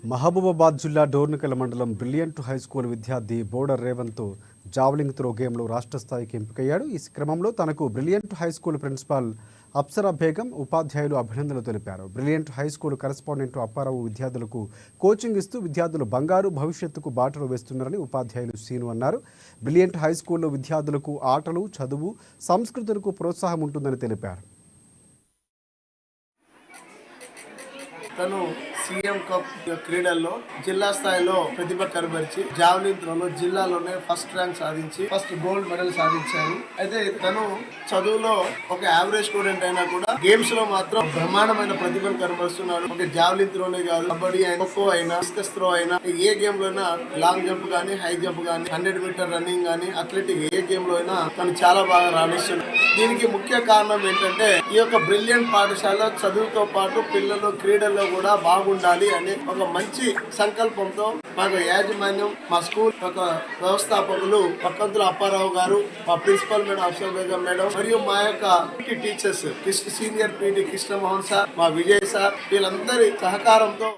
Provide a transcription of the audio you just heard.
మహబూబాబాద్ జిల్లా డోర్నకల్ మండలం brilliant high school విద్యార్థి బోర్డర్ రేవంత్ జావలింగ్ త్రో గేమ్లో రాష్ట్ర స్థాయికి ఎంపికయ్యాడు. ఈ క్రమంలో తనకు brilliant high school principal Apsara Begum, ఉపాధ్యాయులు అభినందనలు తెలిపారు. బ్రిలియంట్ హైస్కూల్ కరెస్పాండెంట్ అప్పారావు విద్యార్థులకు కోచింగ్ ఇస్తూ విద్యార్థులు బంగారు భవిష్యత్తుకు బాటలు వేస్తున్నారని ఉపాధ్యాయులు సీను అన్నారు. బ్రిలియంట్ హైస్కూల్లో విద్యార్థులకు ఆటలు, చదువు, సంస్కృతులకు ప్రోత్సాహం ఉంటుందని తెలిపారు. తను సీఎం కప్ క్రీడల్లో జిల్లా స్థాయిలో ప్రతిభ కనబరిచి జావలిన్ త్రోలో జిల్లాలోనే ఫస్ట్ ర్యాంక్ సాధించి ఫస్ట్ గోల్డ్ మెడల్ సాధించారు. అయితే తను చదువులో ఒక యావరేజ్ స్టూడెంట్ అయినా కూడా గేమ్స్ లో మాత్రం బ్రహ్మాండమైన ప్రతిభను కనబరుస్తున్నాడు. ఒక జావలిన్ త్రోనే కాదు, కబడ్డీ అయినా, ఖోఖో అయినా, డిస్కస్ త్రో అయినా, ఏ గేమ్ లో అయినా, లాంగ్ జంప్ గానీ, హై జంప్ గానీ, 100 మీటర్ రన్నింగ్ గానీ, అథ్లెటిక్ ఏ గేమ్ లో అయినా తను చాలా బాగా రాణిస్తున్నాడు. దీనికి ముఖ్య కారణం ఏంటంటే ఈ యొక్క బ్రిలియంట్ పాఠశాల చదువుతో పాటు పిల్లలు క్రీడల్లో కూడా బాగుండాలి అనే ఒక మంచి సంకల్పంతో మాకు యాజమాన్యం, మా స్కూల్ ఒక వ్యవస్థాపకులు పక్కంతుల అప్పారావు గారు, మా principal madam Apsara Begum madam మరియు మా యొక్క teachers senior PT Krishnamohan sir, మా విజయ్ సార్, వీళ్ళందరి సహకారంతో